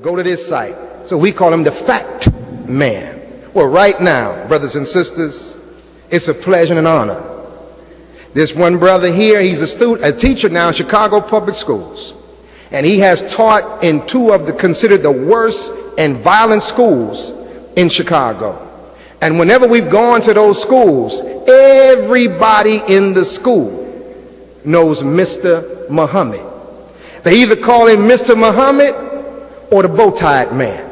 Go to this site. So we call him the fact man. Well, right now, brothers and sisters, it's a pleasure and an honor. This one brother here, he's a teacher now in Chicago public schools. And he has taught in two of the considered the worst and violent schools in Chicago. And whenever we've gone to those schools, everybody in the school knows Mr. Muhammad. They either call him Mr. Muhammad or the bow-tied man.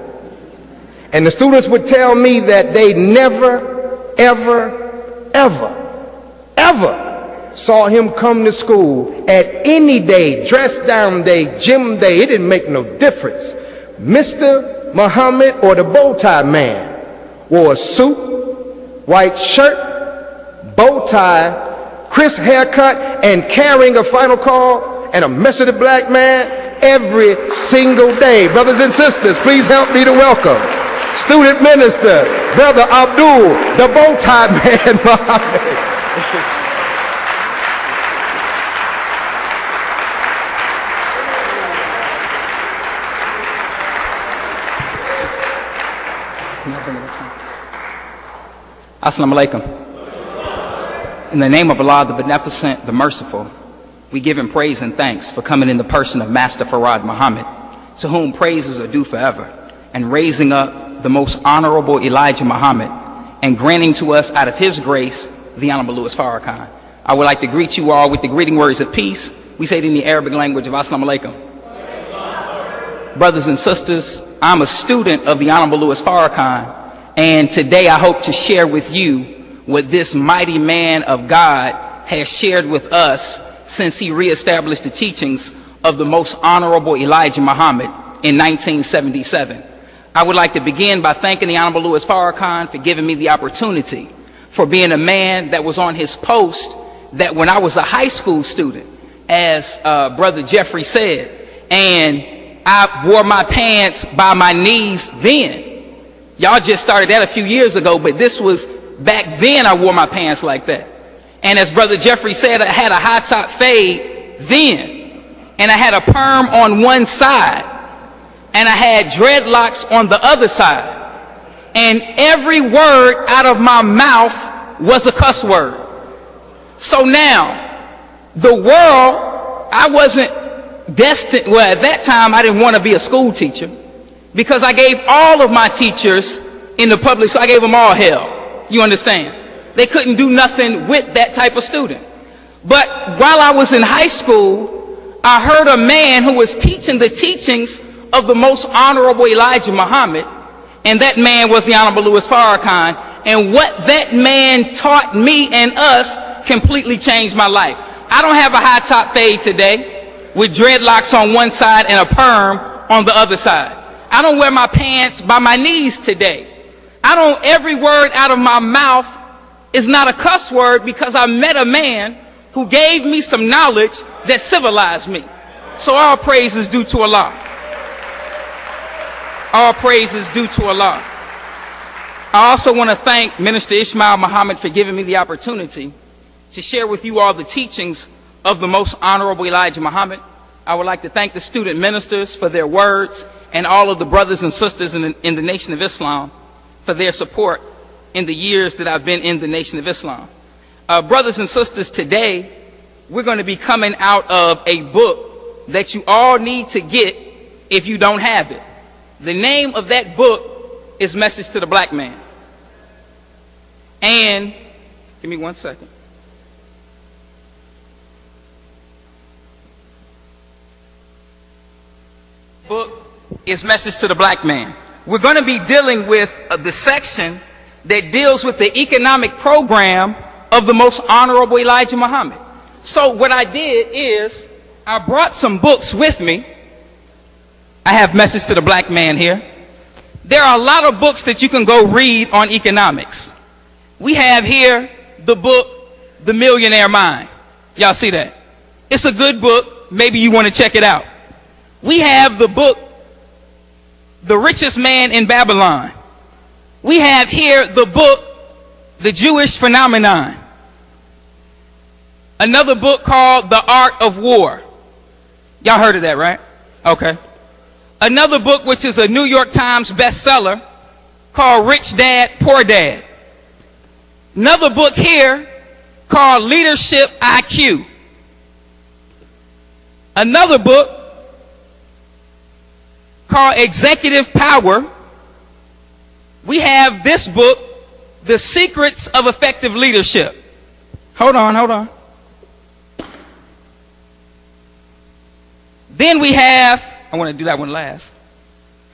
And the students would tell me that they never, ever, ever, ever saw him come to school at any day, dress down day, gym day. It didn't make no difference. Mr. Muhammad or the bow-tie man wore a suit, white shirt, bow tie, crisp haircut, and carrying a final call and a message to the black man every single day. Brothers and sisters, please help me to welcome student minister, Brother Abdul, the bow tie man Muhammad. Assalamu alaikum. In the name of Allah, the Beneficent, the Merciful, we give him praise and thanks for coming in the person of Master Farad Muhammad, to whom praises are due forever, and raising up the most honorable Elijah Muhammad, and granting to us out of his grace the Honorable Louis Farrakhan. I would like to greet you all with the greeting words of peace. We say it in the Arabic language of Assalamu alaikum. Brothers and sisters, I'm a student of the Honorable Louis Farrakhan, and today I hope to share with you what this mighty man of God has shared with us since he reestablished the teachings of the most honorable Elijah Muhammad in 1977. I would like to begin by thanking the Honorable Louis Farrakhan for giving me the opportunity, for being a man that was on his post that when I was a high school student, as Brother Jeffrey said, and I wore my pants by my knees then. Y'all just started that a few years ago, but this was back then I wore my pants like that. And as Brother Jeffrey said, I had a high top fade then. And I had a perm on one side. And I had dreadlocks on the other side. And every word out of my mouth was a cuss word. So now, the world, I wasn't destined, well at that time I didn't want to be a school teacher, because I gave all of my teachers in the public school, I gave them all hell. You understand? They couldn't do nothing with that type of student. But while I was in high school, I heard a man who was teaching the teachings of the most honorable Elijah Muhammad, and that man was the Honorable Louis Farrakhan. And what that man taught me and us completely changed my life. I don't have a high top fade today with dreadlocks on one side and a perm on the other side. I don't wear my pants by my knees today. Every word out of my mouth is not a cuss word, because I met a man who gave me some knowledge that civilized me. So all praise is due to Allah. All praise is due to Allah. I also want to thank Minister Ismail Muhammad for giving me the opportunity to share with you all the teachings of the most honorable Elijah Muhammad. I would like to thank the student ministers for their words, and all of the brothers and sisters in the Nation of Islam for their support in the years that I've been in the Nation of Islam. Brothers and sisters, today we're going to be coming out of a book that you all need to get if you don't have it. The name of that book is Message to the Black Man. And give me one second. Book is Message to the Black Man. We're going to be dealing with the section that deals with the economic program of the most honorable Elijah Muhammad. So what I did is I brought some books with me. I have Message to the Black Man here. There are a lot of books that you can go read on economics. We have here the book, The Millionaire Mind. Y'all see that? It's a good book. Maybe you want to check it out. We have the book, The Richest Man in Babylon. We have here the book, The Jewish Phenomenon. Another book called The Art of War. Y'all heard of that, right? Okay. Another book which is a New York Times bestseller called Rich Dad, Poor Dad. Another book here called Leadership IQ. Another book called Executive Power. We have this book, The Secrets of Effective Leadership. Hold on. Then we have, I want to do that one last,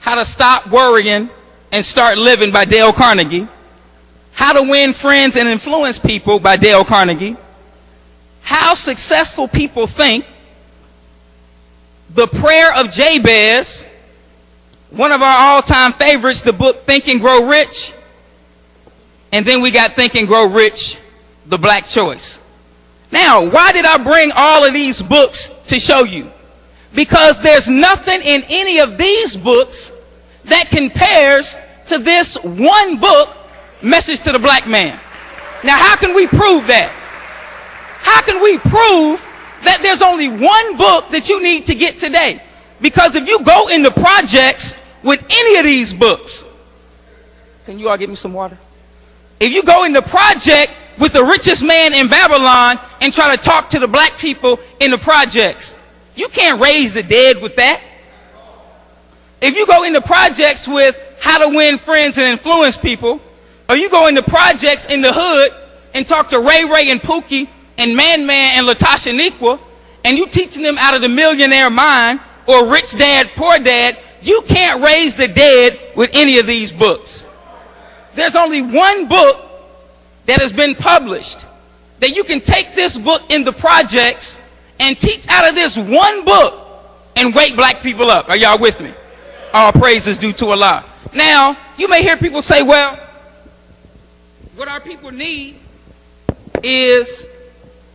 How to Stop Worrying and Start Living by Dale Carnegie. How to Win Friends and Influence People by Dale Carnegie. How Successful People Think. The Prayer of Jabez. One of our all-time favorites, the book Think and Grow Rich. And then we got Think and Grow Rich, The Black Choice. Now, why did I bring all of these books to show you? Because there's nothing in any of these books that compares to this one book, Message to the Black Man. Now, how can we prove that? How can we prove that there's only one book that you need to get today? Because if you go into projects with any of these books, can you all give me some water? If you go in the project with the richest man in Babylon and try to talk to the black people in the projects, you can't raise the dead with that. If you go into projects with How to Win Friends and Influence People, or you go into projects in the hood and talk to Ray Ray and Pookie and Man Man and Latasha Nikwa, and you teaching them out of the Millionaire Mind or Rich Dad, Poor Dad, you can't raise the dead with any of these books. There's only one book that has been published that you can take this book in the projects and teach out of this one book and wake black people up. Are y'all with me? All praise is due to Allah. Now, you may hear people say, well, what our people need is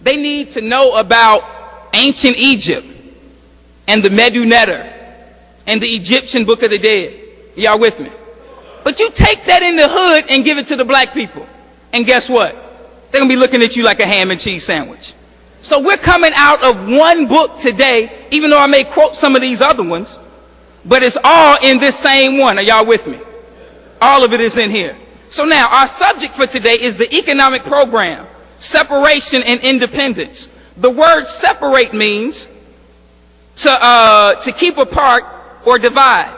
they need to know about ancient Egypt and the Medu Neter and the Egyptian Book of the Dead. Y'all with me? But you take that in the hood and give it to the black people, and guess what? They're going to be looking at you like a ham and cheese sandwich. So we're coming out of one book today, even though I may quote some of these other ones, but it's all in this same one. Are y'all with me? All of it is in here. So now our subject for today is the economic program, separation and independence. The word separate means to keep apart or divide,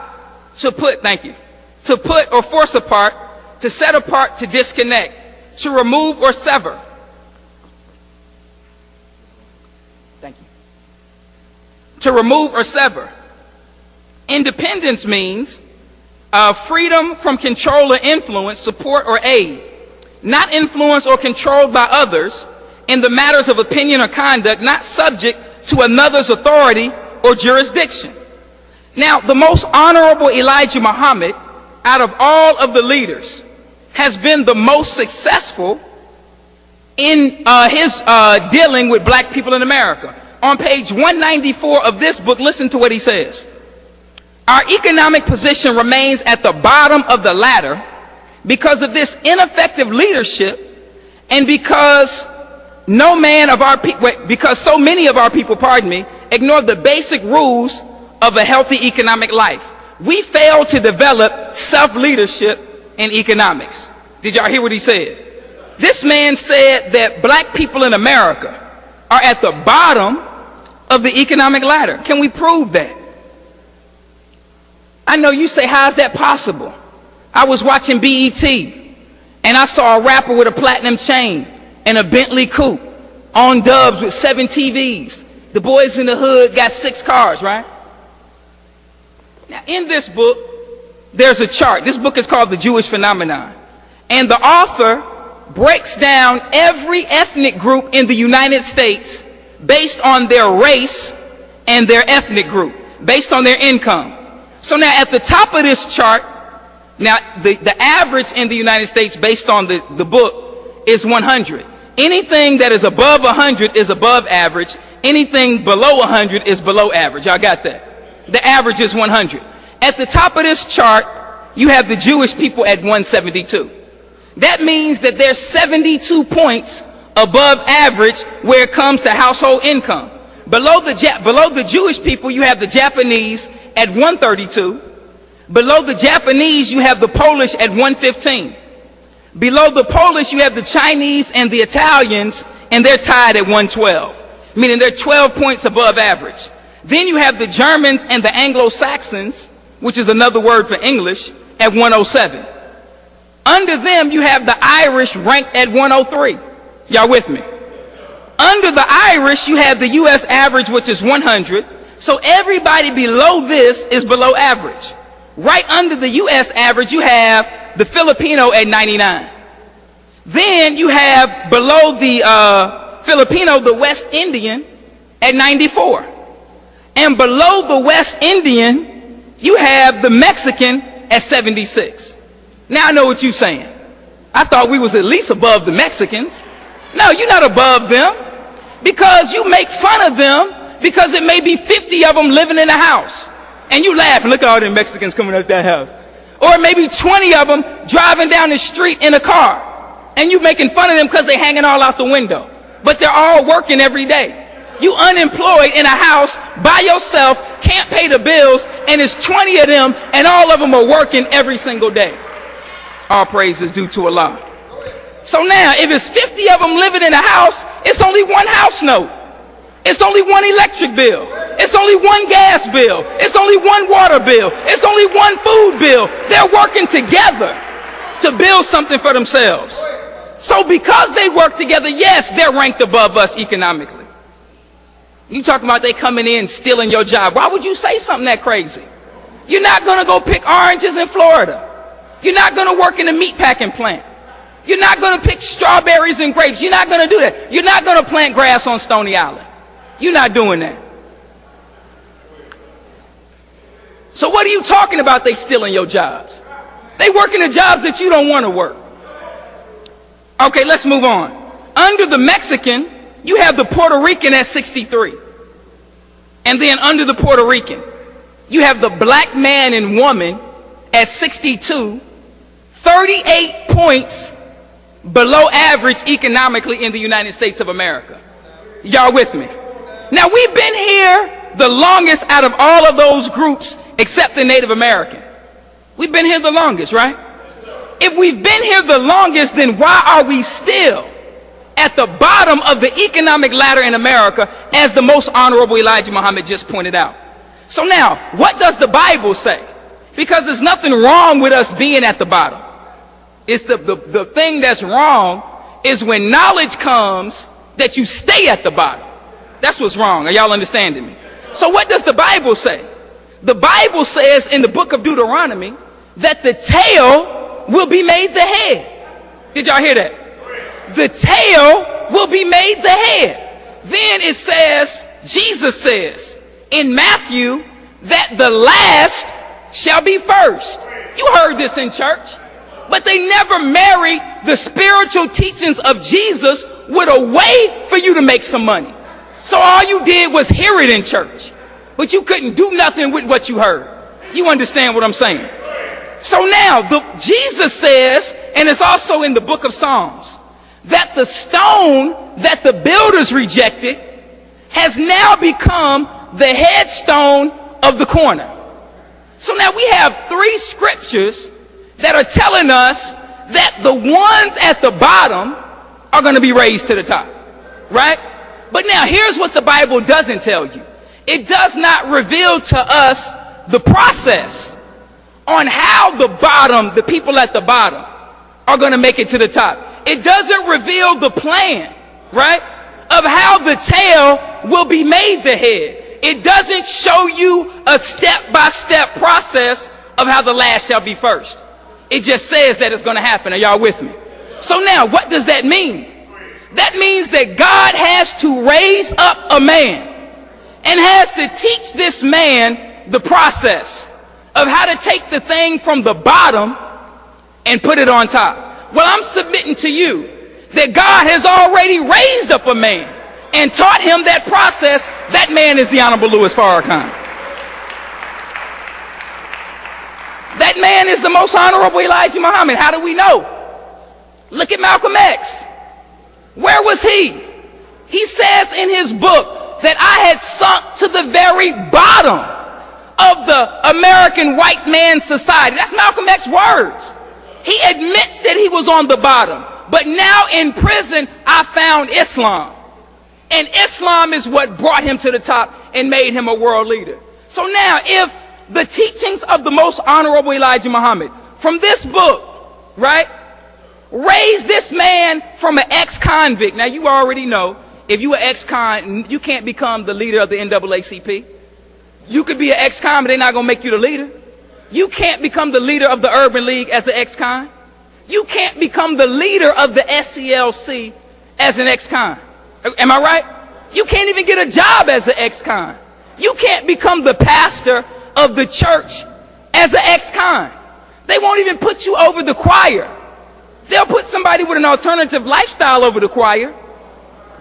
to put or force apart, to set apart, to disconnect, to remove or sever. Thank you. To remove or sever. Independence means freedom from control or influence, support or aid, not influenced or controlled by others in the matters of opinion or conduct, not subject to another's authority or jurisdiction. Now, the most honorable Elijah Muhammad, out of all of the leaders, has been the most successful in his dealing with black people in America. On page 194 of this book, listen to what he says. Our economic position remains at the bottom of the ladder because of this ineffective leadership, and because so many of our people, ignore the basic rules of a healthy economic life. We fail to develop self-leadership in economics. Did y'all hear what he said? This man said that black people in America are at the bottom of the economic ladder. Can we prove that? I know you say, how is that possible? I was watching BET and I saw a rapper with a platinum chain and a Bentley coupe on Dubs with 7 TVs. The boys in the hood got 6 cars, right? Now, in this book, there's a chart. This book is called The Jewish Phenomenon. And the author breaks down every ethnic group in the United States based on their race and their ethnic group, based on their income. So now at the top of this chart, now the average in the United States based on the book is 100. Anything that is above 100 is above average. Anything below 100 is below average. Y'all got that? The average is 100. At the top of this chart, you have the Jewish people at 172. That means that they're 72 points above average where it comes to household income. Below the Jewish people, you have the Japanese at 132. Below the Japanese, you have the Polish at 115. Below the Polish, you have the Chinese and the Italians, and they're tied at 112, meaning they're 12 points above average. Then you have the Germans and the Anglo-Saxons, which is another word for English, at 107. Under them, you have the Irish ranked at 103. Y'all with me? Under the Irish, you have the U.S. average, which is 100. So everybody below this is below average. Right under the U.S. average, you have the Filipino at 99. Then you have below the Filipino, the West Indian at 94. And below the West Indian, you have the Mexican at 76. Now I know what you're saying. I thought we was at least above the Mexicans. No, you're not above them, because you make fun of them because it may be 50 of them living in a house. And you laugh, look at all them Mexicans coming out that house. Or maybe 20 of them driving down the street in a car. And you making fun of them because they're hanging all out the window. But they're all working every day. You unemployed in a house by yourself, can't pay the bills, and it's 20 of them, and all of them are working every single day. All praise is due to Allah. So now, if it's 50 of them living in a house, it's only one house note. It's only one electric bill. It's only one gas bill. It's only one water bill. It's only one food bill. They're working together to build something for themselves. So because they work together, yes, they're ranked above us economically. You talking about they coming in stealing your job. Why would you say something that crazy? You're not going to go pick oranges in Florida. You're not going to work in a meat packing plant. You're not going to pick strawberries and grapes. You're not going to do that. You're not going to plant grass on Stony Island. You're not doing that. So what are you talking about they stealing your jobs? They working the jobs that you don't want to work. Okay, let's move on. Under the Mexican, you have the Puerto Rican at 63. And then under the Puerto Rican, you have the black man and woman at 62, 38 points below average economically in the United States of America. Y'all with me? Now, we've been here the longest out of all of those groups except the Native American. We've been here the longest, right? If we've been here the longest, then why are we still at the bottom of the economic ladder in America, as the most honorable Elijah Muhammad just pointed out? So now, what does the Bible say? Because there's nothing wrong with us being at the bottom. It's the thing that's wrong is when knowledge comes that you stay at the bottom. That's what's wrong. Are y'all understanding me? So what does the Bible say? The Bible says in the book of Deuteronomy that the tail will be made the head. Did y'all hear that? The tail will be made the head. Then it says, Jesus says in Matthew that the last shall be first. You heard this in church. But they never married the spiritual teachings of Jesus with a way for you to make some money. So all you did was hear it in church, but you couldn't do nothing with what you heard. You understand what I'm saying? So now Jesus says, and it's also in the book of Psalms, that the stone that the builders rejected has now become the headstone of the corner. So now we have three scriptures that are telling us that the ones at the bottom are going to be raised to the top, right? But now here's what the Bible doesn't tell you. It does not reveal to us the process on how the bottom, the people at the bottom, are going to make it to the top. It doesn't reveal the plan, right, of how the tail will be made the head. It doesn't show you a step-by-step process of how the last shall be first. It just says that it's going to happen. Are y'all with me? So now, what does that mean? That means that God has to raise up a man and has to teach this man the process of how to take the thing from the bottom and put it on top. Well, I'm submitting to you that God has already raised up a man and taught him that process. That man is the Honorable Louis Farrakhan. That man is the most honorable Elijah Muhammad. How do we know? Look at Malcolm X. Where was he? He says in his book that I had sunk to the very bottom of the American white man's society. That's Malcolm X's words. He admits that he was on the bottom. But now in prison, I found Islam. And Islam is what brought him to the top and made him a world leader. So now, if the teachings of the most honorable Elijah Muhammad, from this book, right, raised this man from an ex-convict. Now, you already know, if you are ex-con, you can't become the leader of the NAACP. You could be an ex-con, but they're not going to make you the leader. You can't become the leader of the Urban League as an ex-con. You can't become the leader of the SCLC as an ex-con. Am I right? You can't even get a job as an ex-con. You can't become the pastor of the church as an ex-con. They won't even put you over the choir. They'll put somebody with an alternative lifestyle over the choir.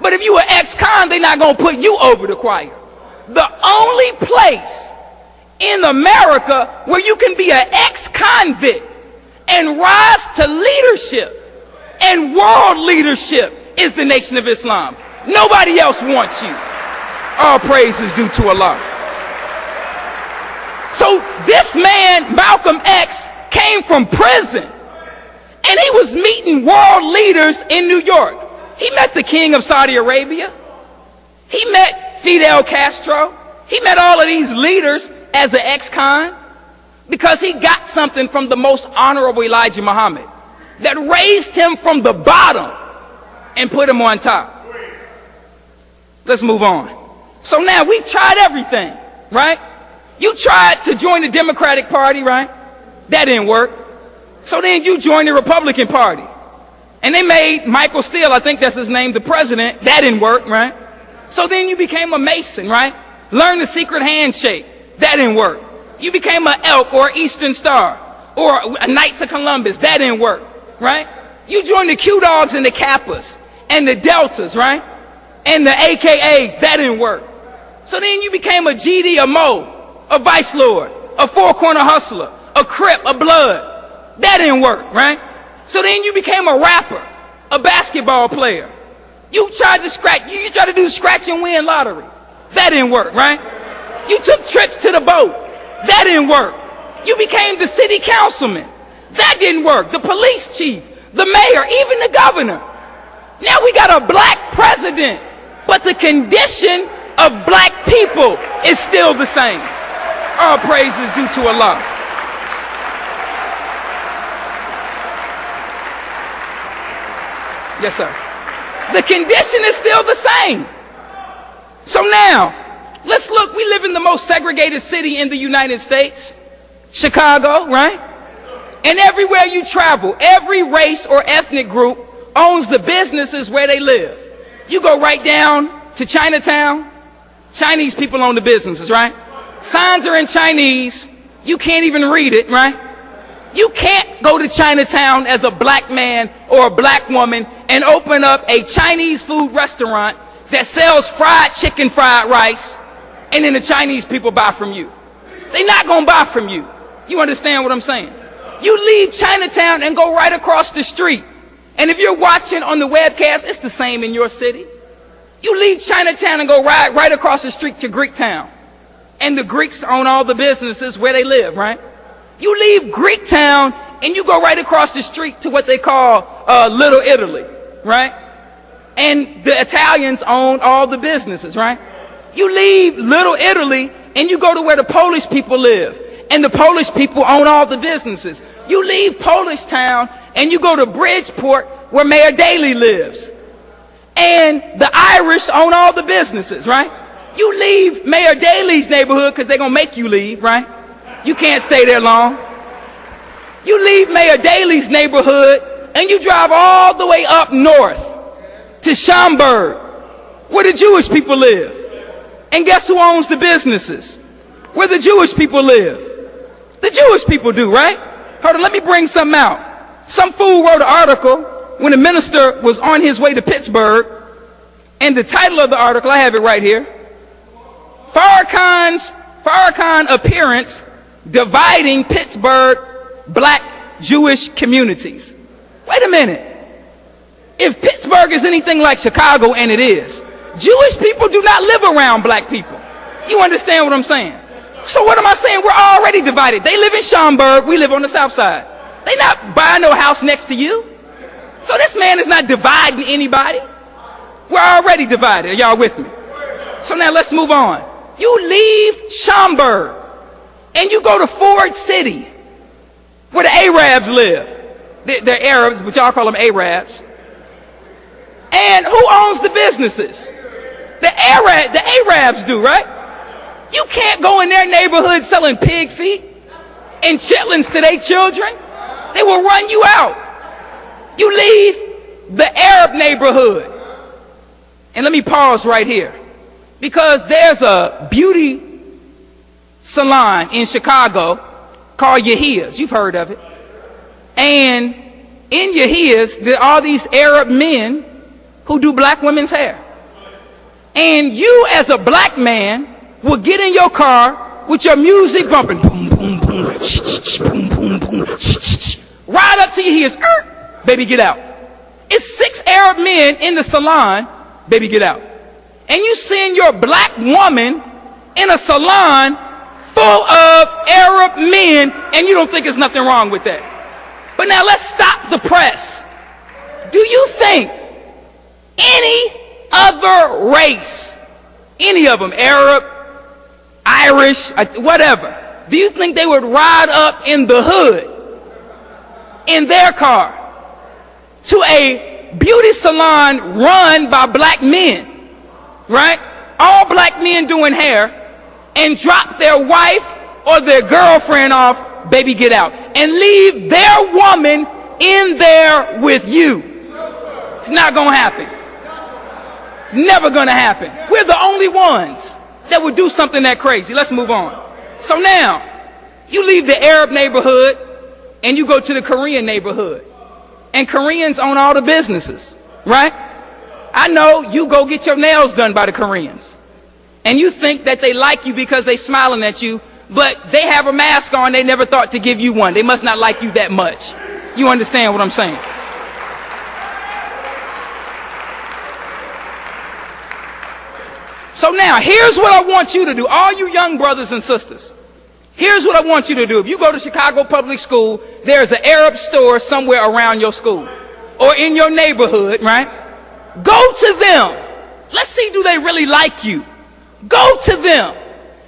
But if you are ex-con, they're not going to put you over the choir. The only place in America where you can be an ex-convict and rise to leadership and world leadership is the Nation of Islam. Nobody else wants you. All praise is due to Allah. So this man, Malcolm X, came from prison, and he was meeting world leaders in New York. He met the king of Saudi Arabia. He met Fidel Castro. He met all of these leaders as an ex-con because he got something from the most honorable Elijah Muhammad that raised him from the bottom and put him on top. Let's move on. So now we've tried everything, right? You tried to join the Democratic Party, right? That didn't work. So then you joined the Republican Party. And they made Michael Steele, I think that's his name, the president. That didn't work, right? So then you became a Mason, right? Learned the secret handshake. That didn't work. You became an Elk or Eastern Star or a Knights of Columbus. That didn't work, right? You joined the Q-Dogs and the Kappas and the Deltas, right? And the AKAs. That didn't work. So then you became a GD, a Mo, a Vice Lord, a Four Corner Hustler, a Crip, a Blood. That didn't work, right? So then you became a rapper, a basketball player. You tried to you tried to do scratch and win lottery. That didn't work, right? You took trips to the boat. That didn't work. You became the city councilman. That didn't work. The police chief, the mayor, even the governor. Now we got a black president, but the condition of black people is still the same. All praise is due to Allah. Yes, sir. The condition is still the same. So now, let's look. We live in the most segregated city in the United States, Chicago, right? And everywhere you travel, every race or ethnic group owns the businesses where they live. You go right down to Chinatown, Chinese people own the businesses, right? Signs are in Chinese. You can't even read it, right? You can't go to Chinatown as a black man or a black woman and open up a Chinese food restaurant that sells fried chicken, fried rice, and then the Chinese people buy from you. They're not going to buy from you. You understand what I'm saying? You leave Chinatown and go right across the street. And if you're watching on the webcast, it's the same in your city. You leave Chinatown and go right across the street to Greektown. And the Greeks own all the businesses where they live, right? You leave Greektown and you go right across the street to what they call Little Italy, right? And the Italians own all the businesses, right? You leave Little Italy and you go to where the Polish people live. And the Polish people own all the businesses. You leave Polish Town and you go to Bridgeport where Mayor Daley lives. And the Irish own all the businesses, right? You leave Mayor Daley's neighborhood because they're going to make you leave, right? You can't stay there long. You leave Mayor Daley's neighborhood and you drive all the way up north to Schaumburg, where the Jewish people live. And guess who owns the businesses? Where the Jewish people live. The Jewish people do, right? Hold on, let me bring something out. Some fool wrote an article when the minister was on his way to Pittsburgh, and the title of the article, I have it right here, Farrakhan appearance dividing Pittsburgh black Jewish communities. Wait a minute. If Pittsburgh is anything like Chicago, and it is, Jewish people do not live around black people. You understand what I'm saying? So what am I saying? We're already divided. They live in Schaumburg. We live on the south side. They not buying no house next to you. So this man is not dividing anybody. We're already divided. Are y'all with me? So now let's move on. You leave Schaumburg and you go to Ford City, where the Arabs live. They're Arabs, but y'all call them Arabs. And who owns the businesses? The Arabs do, right? You can't go in their neighborhood selling pig feet and chitlins to their children. They will run you out. You leave the Arab neighborhood. And let me pause right here, because there's a beauty salon in Chicago called Yahia's. You've heard of it. And in Yahia's, there are all these Arab men who do black women's hair. And you, as a black man, will get in your car with your music bumping. Boom, boom, boom. Boom, boom, boom. Ride up to Yahia's. Baby, get out. It's 6 Arab men in the salon. Baby, get out. And you seeing your black woman in a salon full of Arab men, and you don't think there's nothing wrong with that. But now let's stop the press. Do you think any other race, any of them, Arab, Irish, whatever, do you think they would ride up in the hood in their car to a beauty salon run by black men, right? All black men doing hair, and drop their wife or their girlfriend off, baby, get out, and leave their woman in there with you? It's not going to happen. It's never going to happen. We're the only ones that would do something that crazy. Let's move on. So now, you leave the Arab neighborhood and you go to the Korean neighborhood. And Koreans own all the businesses, right? I know you go get your nails done by the Koreans. And you think that they like you because they smiling at you, but they have a mask on. They never thought to give you one. They must not like you that much. You understand what I'm saying? So now, here's what I want you to do. All you young brothers and sisters, here's what I want you to do. If you go to Chicago Public School, there's an Arab store somewhere around your school or in your neighborhood, right? Go to them. Let's see, do they really like you? Go to them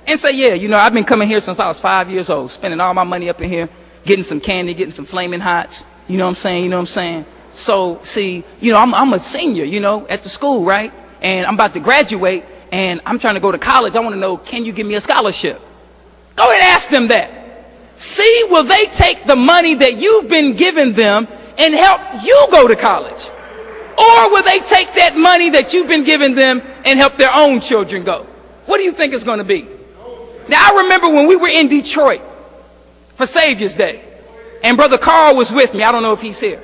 and say, yeah, you know, I've been coming here since I was 5 years old, spending all my money up in here, getting some candy, getting some Flaming Hots. You know what I'm saying? You know what I'm saying? So, see, you know, I'm a senior, you know, at the school, right? And I'm about to graduate, and I'm trying to go to college. I want to know, can you give me a scholarship? Go and ask them that. See, will they take the money that you've been giving them and help you go to college? Or will they take that money that you've been giving them and help their own children go? What do you think it's going to be? Now, I remember when we were in Detroit for Savior's Day, and Brother Carl was with me. I don't know if he's here.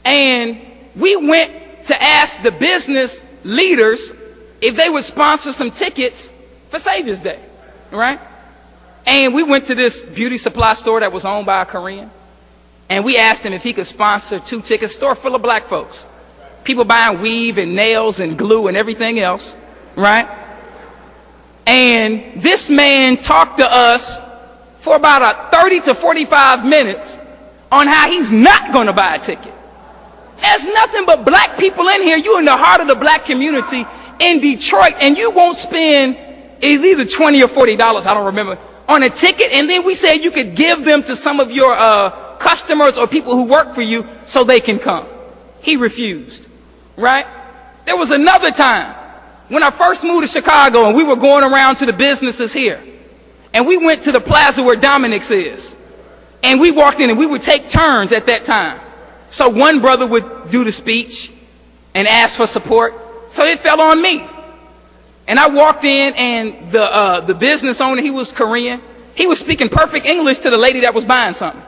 And we went to ask the business leaders if they would sponsor some tickets for Savior's Day, right? And we went to this beauty supply store that was owned by a Korean, and we asked him if he could sponsor 2 tickets, store full of black folks. People buying weave and nails and glue and everything else, right? And this man talked to us for about 30 to 45 minutes on how he's not going to buy a ticket. There's nothing but black people in here. You in the heart of the black community in Detroit, and you won't spend either $20 or $40, I don't remember, on a ticket. And then we said you could give them to some of your customers or people who work for you so they can come. He refused, right? There was another time when I first moved to Chicago, and we were going around to the businesses here, and we went to the plaza where Dominic's is, and we walked in, and we would take turns at that time. So one brother would do the speech and ask for support, so it fell on me. And I walked in, and the business owner, he was Korean. He was speaking perfect English to the lady that was buying something.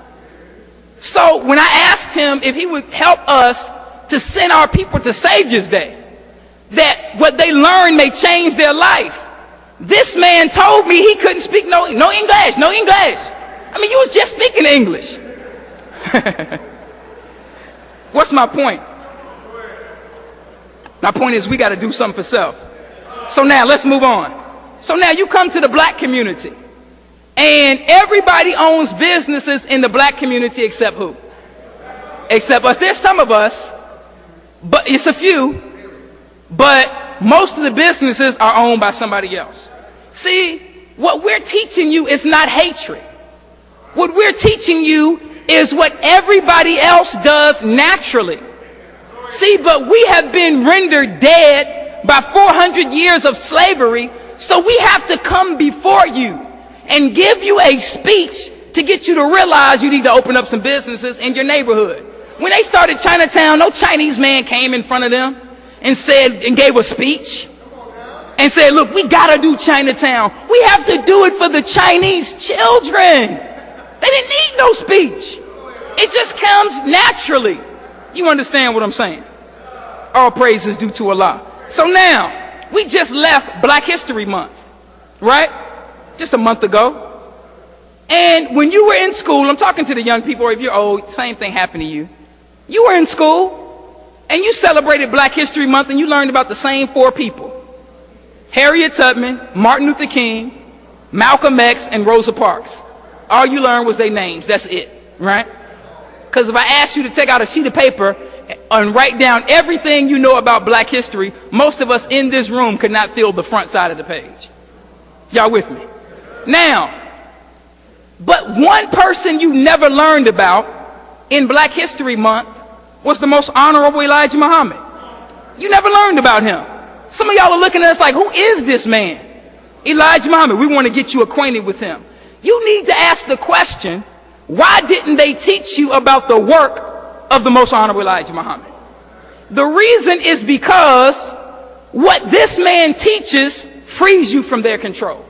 So when I asked him if he would help us to send our people to Savior's Day, that what they learn may change their life, this man told me he couldn't speak no English. I mean, you was just speaking English. What's my point? My point is we got to do something for self. So now let's move on. So now you come to the black community, And everybody owns businesses in the black community except who? Except us. There's some of us, but it's a few, but most of the businesses are owned by somebody else. See, what we're teaching you is not hatred. What we're teaching you is what everybody else does naturally. See, but we have been rendered dead by 400 years of slavery, so we have to come before you and give you a speech to get you to realize you need to open up some businesses in your neighborhood. When they started Chinatown, no Chinese man came in front of them and said and gave a speech and said, look, we gotta do Chinatown. We have to do it for the Chinese children. They didn't need no speech. It just comes naturally. You understand what I'm saying? All praise is due to Allah. So now, we just left Black History Month, right? Just a month ago. And when you were in school, I'm talking to the young people, or if you're old, same thing happened to you. You were in school, and you celebrated Black History Month, and you learned about the same 4 people. Harriet Tubman, Martin Luther King, Malcolm X, and Rosa Parks. All you learned was their names. That's it, right? Because if I asked you to take out a sheet of paper and write down everything you know about black history, most of us in this room could not fill the front side of the page. Y'all with me? Now, but one person you never learned about in Black History Month was the most honorable Elijah Muhammad. You never learned about him. Some of y'all are looking at us like, who is this man? Elijah Muhammad. We want to get you acquainted with him. You need to ask the question, why didn't they teach you about the work of the most honorable Elijah Muhammad? The reason is because what this man teaches frees you from their control.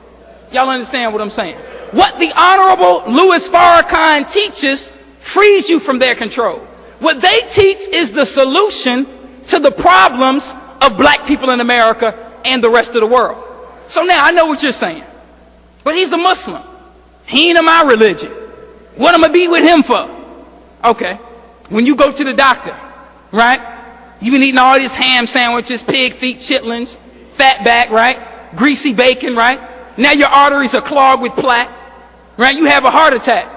Y'all understand what I'm saying? What the Honorable Louis Farrakhan teaches frees you from their control. What they teach is the solution to the problems of black people in America and the rest of the world. So now I know what you're saying, but he's a Muslim. He ain't in my religion. What am I be with him for? Okay. When you go to the doctor, right? You've been eating all these ham sandwiches, pig feet, chitlins, fat back, right? Greasy bacon, right? Now your arteries are clogged with plaque, right? You have a heart attack.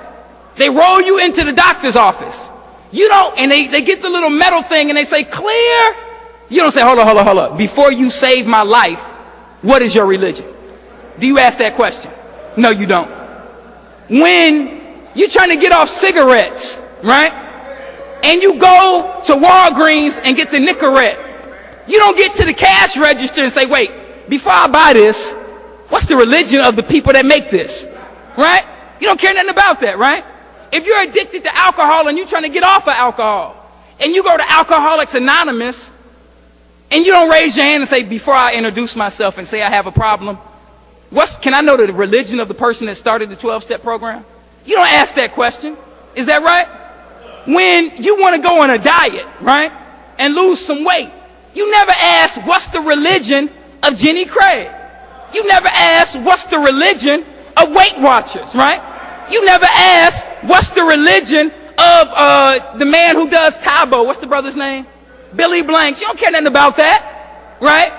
They roll you into the doctor's office. You don't, and they get the little metal thing and they say, clear. You don't say, hold on. Before you save my life, what is your religion? Do you ask that question? No, you don't. When you're trying to get off cigarettes, right? And you go to Walgreens and get the Nicorette, you don't get to the cash register and say, wait, before I buy this, what's the religion of the people that make this? Right? You don't care nothing about that, right? If you're addicted to alcohol and you're trying to get off of alcohol, and you go to Alcoholics Anonymous, and you don't raise your hand and say, before I introduce myself and say I have a problem, can I know the religion of the person that started the 12-step program? You don't ask that question. Is that right? When you want to go on a diet, right, and lose some weight, you never ask, what's the religion of Jenny Craig? You never ask, what's the religion of Weight Watchers, right? You never ask, what's the religion of the man who does Tabo? What's the brother's name? Billy Blanks. You don't care nothing about that, right?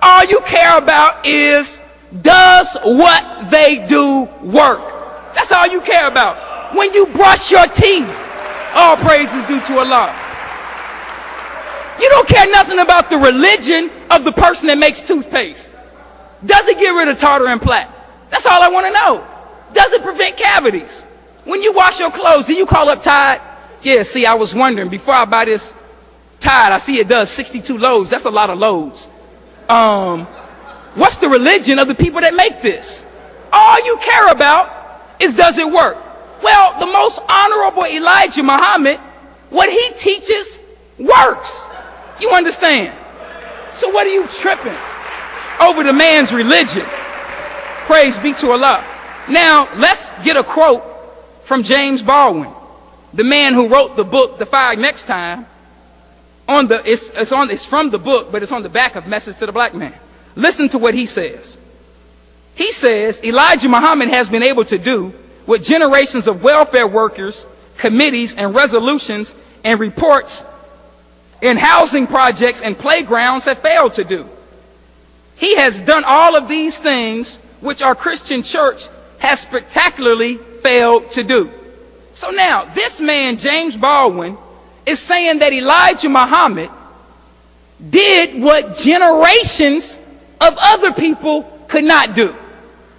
All you care about is, does what they do work? That's all you care about. When you brush your teeth, all praise is due to Allah. You don't care nothing about the religion of the person that makes toothpaste. Does it get rid of tartar and plaque? That's all I want to know. Does it prevent cavities? When you wash your clothes, do you call up Tide? Yeah, see, I was wondering, before I buy this Tide, I see it does 62 loads. That's a lot of loads. What's the religion of the people that make this? All you care about is, does it work? Well, the most honorable Elijah Muhammad, what he teaches works. You understand? So what are you tripping over the man's religion? Praise be to Allah. Now, let's get a quote from James Baldwin, the man who wrote the book, The Fire Next Time. It's from the book, but it's on the back of Message to the Black Man. Listen to what he says. He says, Elijah Muhammad has been able to do what generations of welfare workers, committees, and resolutions and reports in housing projects and playgrounds have failed to do. He has done all of these things which our Christian church has spectacularly failed to do. So now, this man, James Baldwin, is saying that Elijah Muhammad did what generations of other people could not do.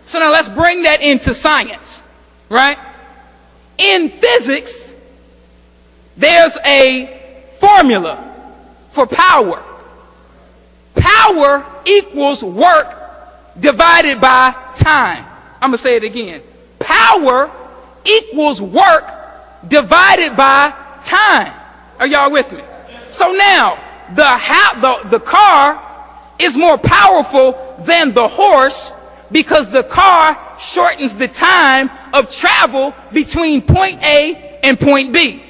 So now let's bring that into science, right? In physics, there's a formula for power. Power equals work divided by time. I'm going to say it again. Power equals work divided by time. Are y'all with me? So now, the car is more powerful than the horse because the car shortens the time of travel between point A and point B.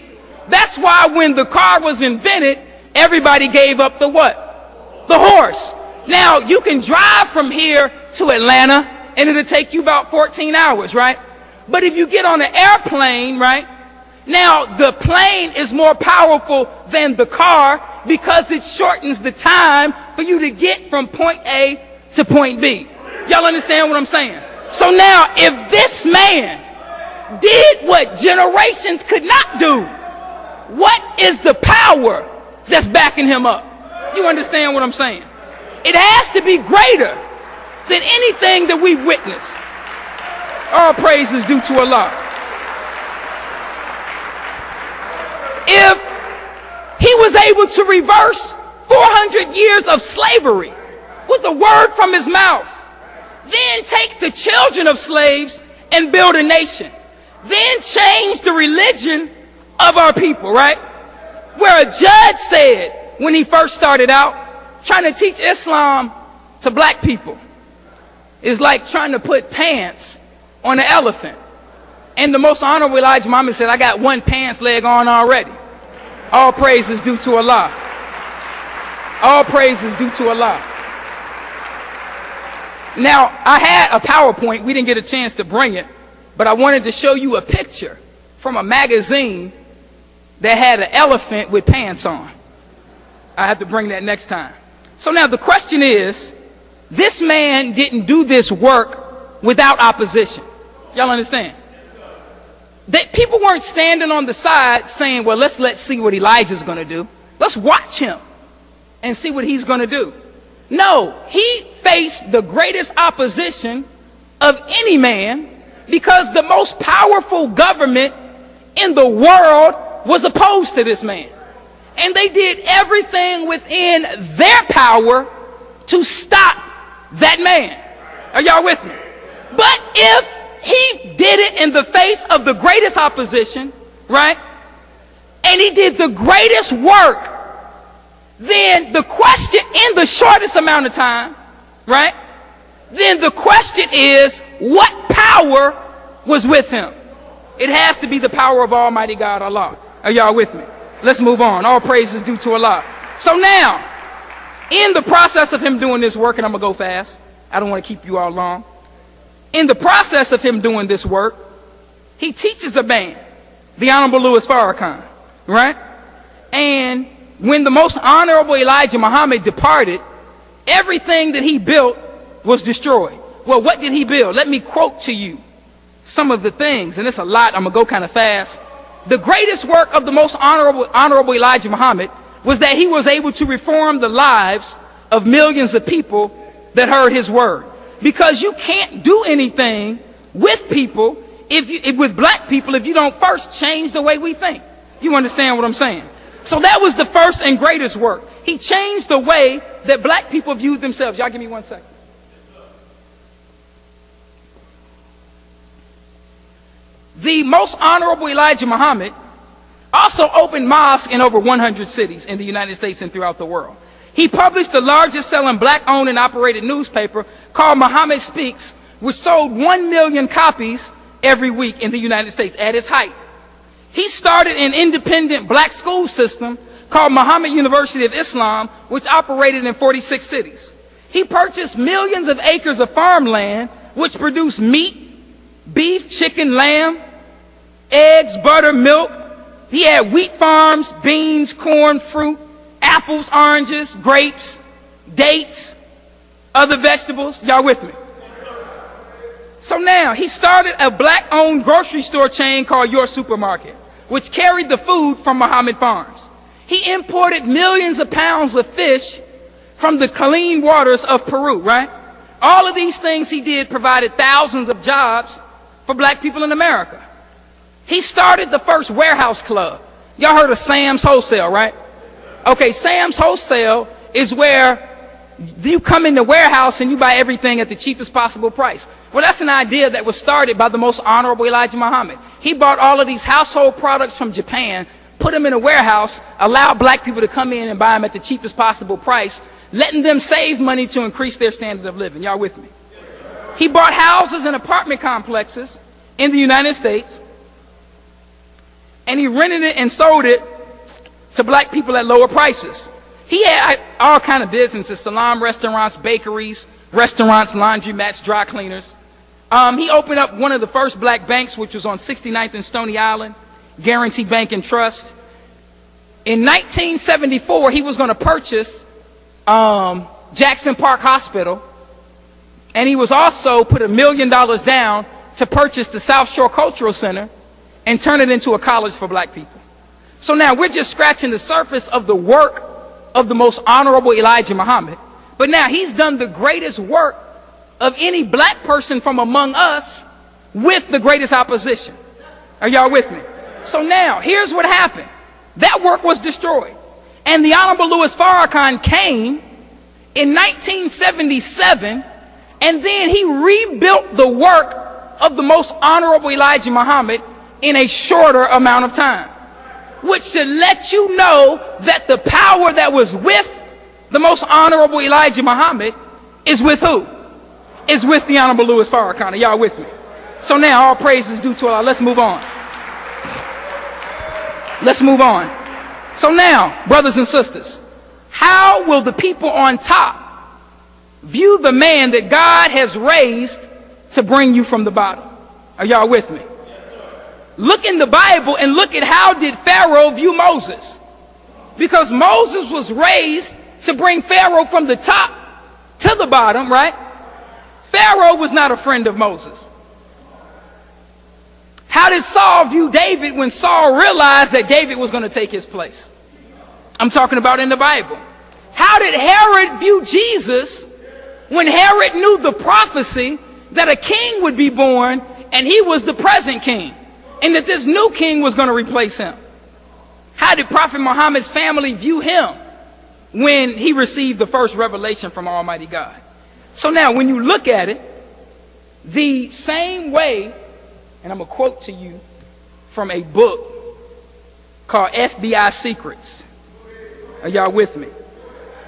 That's why when the car was invented, everybody gave up the what? The horse. Now, you can drive from here to Atlanta and it'll take you about 14 hours, right? But if you get on an airplane, right? Now, the plane is more powerful than the car because it shortens the time for you to get from point A to point B. Y'all understand what I'm saying? So now, if this man did what generations could not do, what is the power that's backing him up? You understand what I'm saying? It has to be greater than anything that we've witnessed. All praise is due to Allah. If he was able to reverse 400 years of slavery with a word from his mouth, then take the children of slaves and build a nation, then change the religion of our people, right? Where a judge said when he first started out, trying to teach Islam to black people is like trying to put pants on an elephant. And the most honorable Elijah Muhammad said, I got one pants leg on already. All praise is due to Allah. All praise is due to Allah. Now, I had a PowerPoint. We didn't get a chance to bring it, but I wanted to show you a picture from a magazine that had an elephant with pants on. I have to bring that next time. So now the question is, this man didn't do this work without opposition. Y'all understand? That people weren't standing on the side saying, well, let's see what Elijah's going to do. Let's watch him and see what he's going to do. No, he faced the greatest opposition of any man because the most powerful government in the world was opposed to this man. And they did everything within their power to stop that man. Are y'all with me? But if he did it in the face of the greatest opposition, right? And he did the greatest work, then the question in the shortest amount of time, right? Then the question is, what power was with him? It has to be the power of Almighty God, Allah. Are y'all with me? Let's move on. All praise is due to Allah. So now, in the process of him doing this work, and I'm going to go fast. I don't want to keep you all long. In the process of him doing this work, he teaches a man, the Honorable Louis Farrakhan, right? And when the most honorable Elijah Muhammad departed, everything that he built was destroyed. Well, what did he build? Let me quote to you some of the things, and it's a lot. I'm going to go kind of fast. The greatest work of the most honorable Elijah Muhammad was that he was able to reform the lives of millions of people that heard his word. Because you can't do anything with people, with black people, if you don't first change the way we think. You understand what I'm saying? So that was the first and greatest work. He changed the way that black people viewed themselves. Y'all give me 1 second. The most honorable Elijah Muhammad also opened mosques in over 100 cities in the United States and throughout the world. He published the largest selling black-owned and operated newspaper called Muhammad Speaks, which sold 1 million copies every week in the United States at its height. He started an independent black school system called Muhammad University of Islam, which operated in 46 cities. He purchased millions of acres of farmland, which produced meat, beef, chicken, lamb, eggs, butter, milk. He had wheat farms, beans, corn, fruit, apples, oranges, grapes, dates, other vegetables. Y'all with me? So now he started a black-owned grocery store chain called Your Supermarket, which carried the food from Muhammad Farms. He imported millions of pounds of fish from the clean waters of Peru, right? All of these things he did provided thousands of jobs for black people in America. He started the first warehouse club. Y'all heard of Sam's Wholesale, right? Okay, Sam's Wholesale is where you come in the warehouse and you buy everything at the cheapest possible price. Well, that's an idea that was started by the most honorable Elijah Muhammad. He bought all of these household products from Japan, put them in a warehouse, allowed black people to come in and buy them at the cheapest possible price, letting them save money to increase their standard of living. Y'all with me? He bought houses and apartment complexes in the United States, and he rented it and sold it to black people at lower prices. He had all kind of businesses: salon restaurants, bakeries, restaurants, laundromats, dry cleaners. He opened up one of the first black banks, which was on 69th and Stony Island, Guarantee Bank and Trust. In 1974, he was going to purchase Jackson Park Hospital, and he was also put $1 million down to purchase the South Shore Cultural Center and turn it into a college for black people. So now we're just scratching the surface of the work of the most honorable Elijah Muhammad. But now he's done the greatest work of any black person from among us with the greatest opposition. Are y'all with me? So now here's what happened. That work was destroyed. And the Honorable Louis Farrakhan came in 1977, and then he rebuilt the work of the most honorable Elijah Muhammad in a shorter amount of time, which should let you know that the power that was with the most honorable Elijah Muhammad is with who? Is with the Honorable Louis Farrakhan. Are y'all with me? So now all praise is due to Allah. Let's move on. Let's move on. So now, brothers and sisters, how will the people on top view the man that God has raised to bring you from the bottom? Are y'all with me? Look in the Bible and look at how did Pharaoh view Moses. Because Moses was raised to bring Pharaoh from the top to the bottom, right? Pharaoh was not a friend of Moses. How did Saul view David when Saul realized that David was going to take his place? I'm talking about in the Bible. How did Herod view Jesus when Herod knew the prophecy that a king would be born and he was the present king, and that this new king was going to replace him? How did Prophet Muhammad's family view him when he received the first revelation from Almighty God? So now when you look at it, the same way, and I'm going to quote to you from a book called FBI Secrets. Are y'all with me?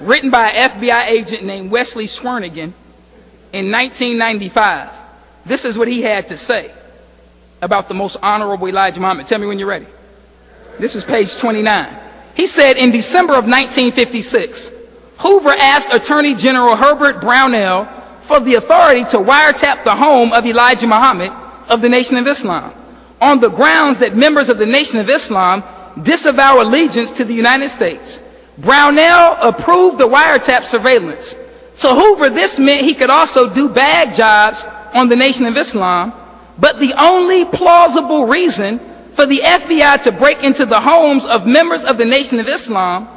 Written by an FBI agent named Wesley Swernigan in 1995. This is what he had to say about the most honorable Elijah Muhammad. Tell me when you're ready. This is page 29. He said, in December of 1956, Hoover asked Attorney General Herbert Brownell for the authority to wiretap the home of Elijah Muhammad of the Nation of Islam on the grounds that members of the Nation of Islam disavow allegiance to the United States. Brownell approved the wiretap surveillance. To Hoover, this meant he could also do bag jobs on the Nation of Islam, but the only plausible reason for the FBI to break into the homes of members of the Nation of Islam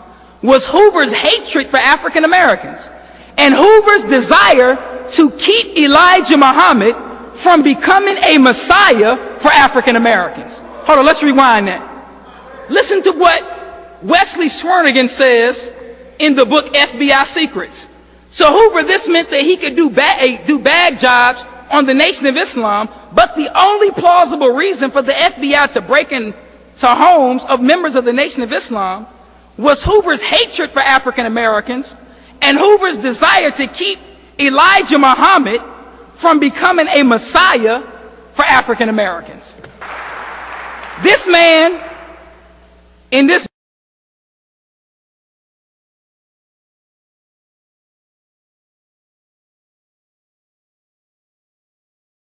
was Hoover's hatred for African Americans and Hoover's desire to keep Elijah Muhammad from becoming a Messiah for African Americans. Hold on, let's rewind that. Listen to what Wesley Swernigan says in the book FBI Secrets. To Hoover, this meant that he could do bag jobs on the Nation of Islam, but the only plausible reason for the FBI to break into homes of members of the Nation of Islam was Hoover's hatred for African Americans and Hoover's desire to keep Elijah Muhammad from becoming a Messiah for African Americans. This man in this